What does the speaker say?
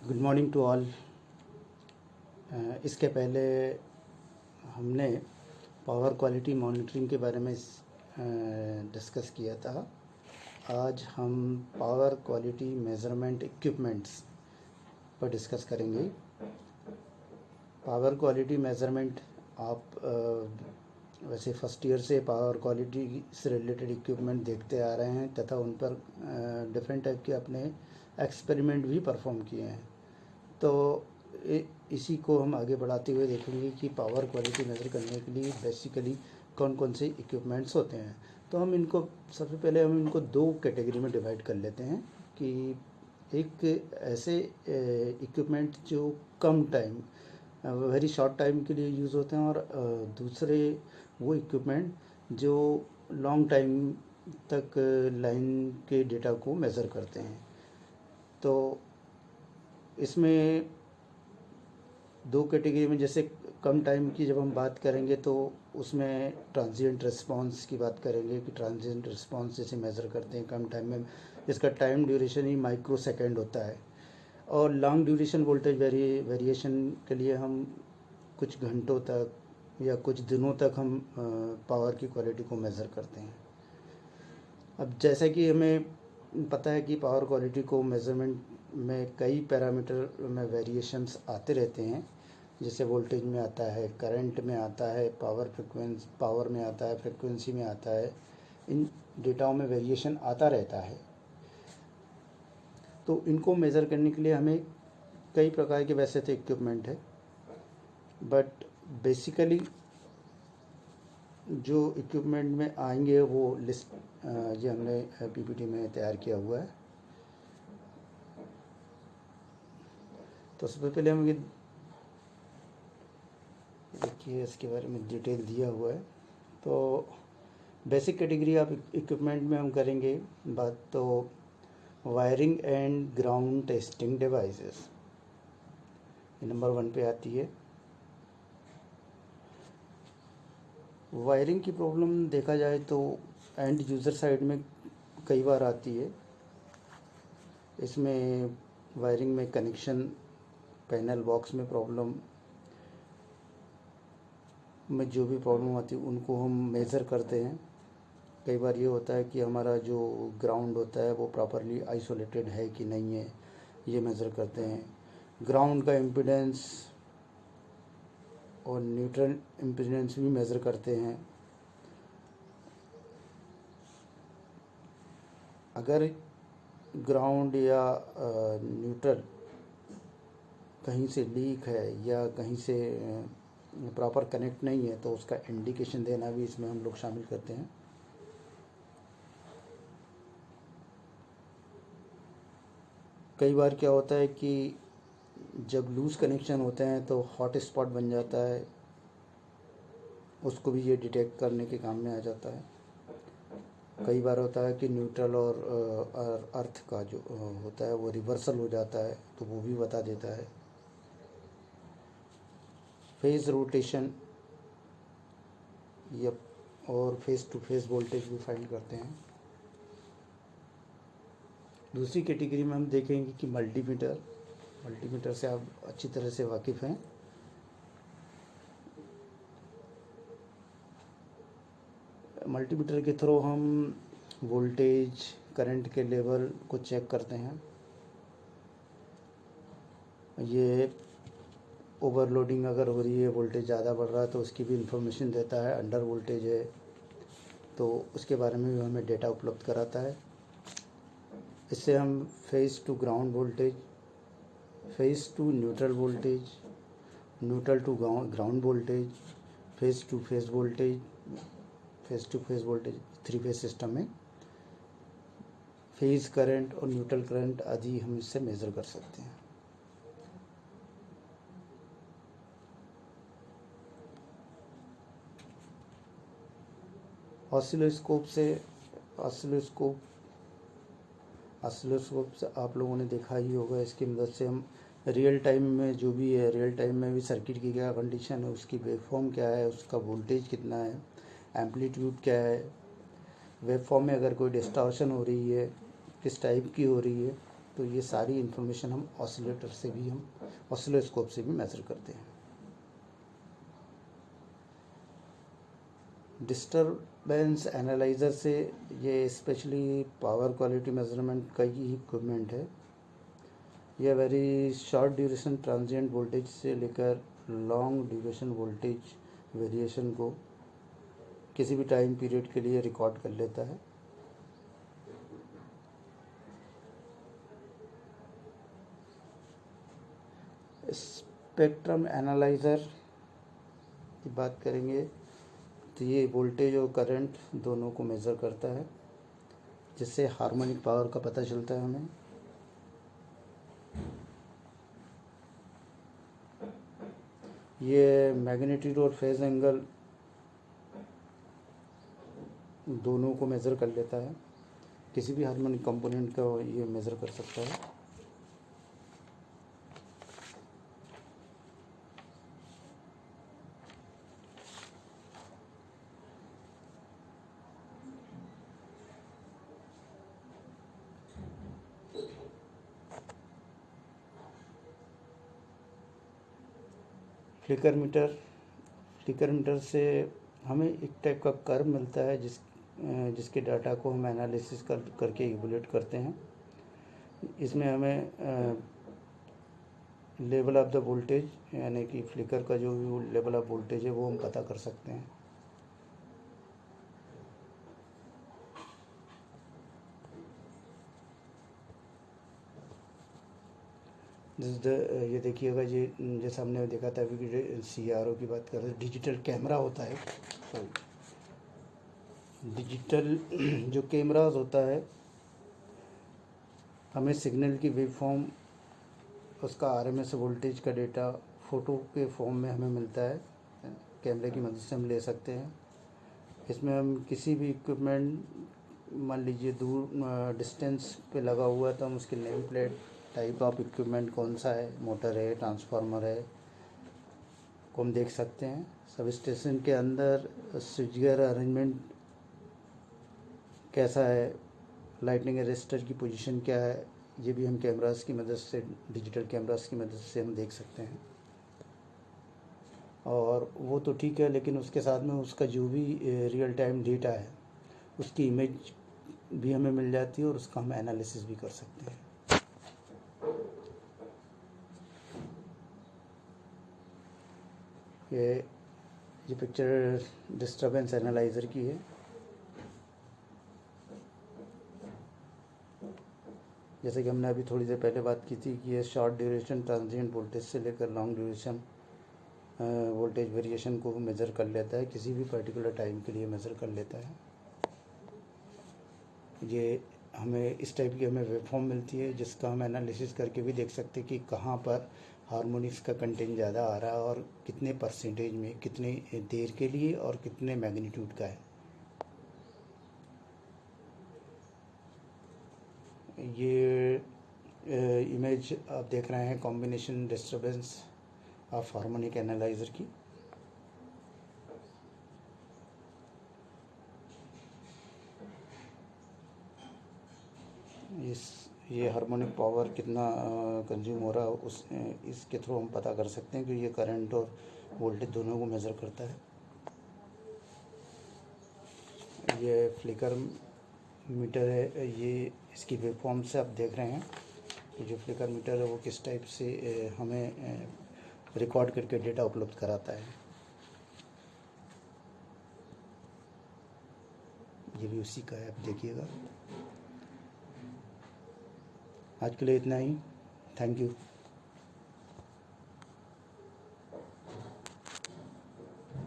Good morning to all. इसके पहले हमने पावर क्वालिटी मॉनिटरिंग के बारे में डिस्कस किया था। आज हम पावर क्वालिटी मेज़रमेंट इक्विपमेंट्स पर डिस्कस करेंगे। पावर क्वालिटी मेज़रमेंट आप वैसे फर्स्ट ईयर से पावर क्वालिटी से रिलेटेड इक्विपमेंट देखते आ रहे हैं तथा उन पर डिफरेंट टाइप के अपने एक्सपेरिमेंट भी परफॉर्म किए हैं। तो इसी को हम आगे बढ़ाते हुए देखेंगे कि पावर क्वालिटी मेज़र करने के लिए बेसिकली कौन कौन से इक्विपमेंट्स होते हैं। तो हम इनको सबसे पहले हम इनको दो कैटेगरी में डिवाइड कर लेते हैं कि एक ऐसे इक्विपमेंट जो कम टाइम वेरी शॉर्ट टाइम के लिए यूज़ होते हैं और दूसरे वो इक्विपमेंट जो लॉन्ग टाइम तक लाइन के डेटा को मेज़र करते हैं। तो इसमें दो कैटेगरी में, जैसे कम टाइम की जब हम बात करेंगे तो उसमें ट्रांजिएंट रिस्पांस की बात करेंगे कि ट्रांजिएंट रिस्पांस जैसे मेज़र करते हैं कम टाइम में, इसका टाइम ड्यूरेशन ही माइक्रो सेकेंड होता है। और लॉन्ग ड्यूरेशन वोल्टेज वेरिएशन के लिए हम कुछ घंटों तक या कुछ दिनों तक हम पावर की क्वालिटी को मेज़र करते हैं। अब जैसा कि हमें पता है कि पावर क्वालिटी को मेज़रमेंट में कई पैरामीटर में वेरिएशंस आते रहते हैं, जैसे वोल्टेज में आता है, करंट में आता है, पावर में आता है, फ्रिक्वेंसी में आता है। इन डेटाओं में वेरिएशन आता रहता है। तो इनको मेज़र करने के लिए हमें कई प्रकार के वैसे तो इक्विपमेंट है, बट बेसिकली जो इक्विपमेंट में आएंगे वो लिस्ट ये हमने पीपीटी में तैयार किया हुआ है। तो सबसे पहले हम ये देखिए, इसके बारे में डिटेल दिया हुआ है। तो बेसिक कैटेगरी ऑफ इक्विपमेंट में हम करेंगे बात, तो wiring and ground testing devices number 1 पे आती है। वायरिंग की प्रॉब्लम देखा जाए तो एंड यूज़र साइड में कई बार आती है। इसमें वायरिंग में कनेक्शन, पैनल बॉक्स में प्रॉब्लम में जो भी प्रॉब्लम आती है उनको हम मेज़र करते हैं। कई बार ये होता है कि हमारा जो ग्राउंड होता है वो प्रॉपरली आइसोलेटेड है कि नहीं है, ये मेज़र करते हैं। ग्राउंड का इम्पीडेंस और न्यूट्रल इम्पीडेंस भी मेज़र करते हैं। अगर ग्राउंड या न्यूट्रल कहीं से लीक है या कहीं से प्रॉपर कनेक्ट नहीं है तो उसका इंडिकेशन देना भी इसमें हम लोग शामिल करते हैं। कई बार क्या होता है कि जब लूज़ कनेक्शन होते हैं तो हॉट स्पॉट बन जाता है, उसको भी ये डिटेक्ट करने के काम में आ जाता है। कई बार होता है कि न्यूट्रल और अर्थ का जो होता है वो रिवर्सल हो जाता है, तो वो भी बता देता है। फेज़ रोटेशन या और फेस टू फेस वोल्टेज भी फाइंड करते हैं। दूसरी कैटेगरी में हम देखेंगे कि मल्टीमीटर से आप अच्छी तरह से वाकिफ़ हैं। मल्टीमीटर के थ्रू हम वोल्टेज, करंट के लेवल को चेक करते हैं। ये ओवरलोडिंग अगर हो रही है, वोल्टेज ज़्यादा बढ़ रहा है तो उसकी भी इंफॉर्मेशन देता है। अंडर वोल्टेज है तो उसके बारे में भी हमें डेटा उपलब्ध कराता है। इससे हम phase to ground voltage, phase to neutral voltage, neutral to ground voltage, phase to phase voltage, phase to phase voltage 3 phase system में फेज़ करंट और न्यूट्रल करंट आदि हम इससे मेज़र कर सकते हैं। ऑसिलोस्कोप से आप लोगों ने देखा ही होगा। इसकी मदद से हम रियल टाइम में जो भी है, रियल टाइम में भी सर्किट की क्या कंडीशन है, उसकी वेवफॉर्म क्या है, उसका वोल्टेज कितना है, एम्पलीट्यूड क्या है, वेवफॉर्म में अगर कोई डिस्टॉर्शन हो रही है किस टाइप की हो रही है, तो ये सारी इन्फॉर्मेशन हम ऑसिलोस्कोप से भी मेज़र करते हैं। डिस्टरबेंस एनालाइज़र से ये स्पेशली पावर क्वालिटी मेजरमेंट का ही इक्विपमेंट है। यह very short duration transient voltage से लेकर लॉन्ग ड्यूरेशन वोल्टेज वेरिएशन को किसी भी टाइम पीरियड के लिए रिकॉर्ड कर लेता है। स्पेक्ट्रम एनालाइज़र की बात करेंगे तो ये वोल्टेज और करंट दोनों को मेज़र करता है, जिससे हार्मोनिक पावर का पता चलता है हमें। ये मैग्नीट्यूड और फेज एंगल दोनों को मेज़र कर लेता है, किसी भी हार्मोनिक कंपोनेंट का ये मेज़र कर सकता है। फ्लिकर मीटर से हमें एक टाइप का कर्व मिलता है जिसके डाटा को हम एनालिसिस करके इवैल्यूएट करते हैं। इसमें हमें लेवल ऑफ द वोल्टेज यानी कि फ्लिकर का जो भी लेवल ऑफ वोल्टेज है वो हम पता कर सकते हैं। ये देखिएगा, ये जैसा हमने देखा था अभी CRO की बात कर रहे हैं, डिजिटल कैमरा होता है। डिजिटल जो कैमराज होता है, हमें सिग्नल की वेव फॉर्म, उसका RMS वोल्टेज का डेटा फ़ोटो के फॉर्म में हमें मिलता है। कैमरे की मदद से हम ले सकते हैं। इसमें हम किसी भी इक्विपमेंट, मान लीजिए दूर डिस्टेंस पे लगा हुआ है, तो हम उसकी name plate, type of equipment कौन सा है, मोटर है, ट्रांसफार्मर है, को हम देख सकते हैं। सब स्टेशन के अंदर स्विच गियर अरेंजमेंट कैसा है, लाइटनिंग अरेस्टर की पोजीशन क्या है, ये भी हम कैमरास की मदद से, डिजिटल कैमरास की मदद से हम देख सकते हैं। और वो तो ठीक है, लेकिन उसके साथ में उसका जो भी रियल टाइम डेटा है, उसकी इमेज भी हमें मिल जाती है और उसका हम एनालिसिस भी कर सकते हैं। ये पिक्चर डिस्टरबेंस एनालाइज़र की है। जैसे कि हमने अभी थोड़ी देर पहले बात की थी कि ये शॉर्ट ड्यूरेशन ट्रांजिएंट वोल्टेज से लेकर लॉन्ग ड्यूरेशन वोल्टेज वेरिएशन को मेज़र कर लेता है, किसी भी पर्टिकुलर टाइम के लिए मेज़र कर लेता है। ये हमें इस टाइप की हमें वेवफॉर्म मिलती है, जिसका हम एनालिसिस करके भी देख सकते हैं कि कहाँ पर हार्मोनिक्स का कंटेंट ज़्यादा आ रहा है और कितने परसेंटेज में, कितने देर के लिए और कितने मैग्नीट्यूड का है। ये इमेज आप देख रहे हैं combination disturbance of harmonic analyser की। ये हार्मोनिक पावर कितना कंज्यूम हो रहा है इसके थ्रू हम पता कर सकते हैं कि ये करंट और वोल्टेज दोनों को मेज़र करता है। ये फ्लिकर मीटर है, ये इसकी वेवफॉर्म से आप देख रहे हैं कि जो फ्लिकर मीटर है वो किस टाइप से हमें रिकॉर्ड करके डेटा उपलब्ध कराता है। ये भी उसी का है, आप देखिएगा। आज के लिए इतना ही। Thank you.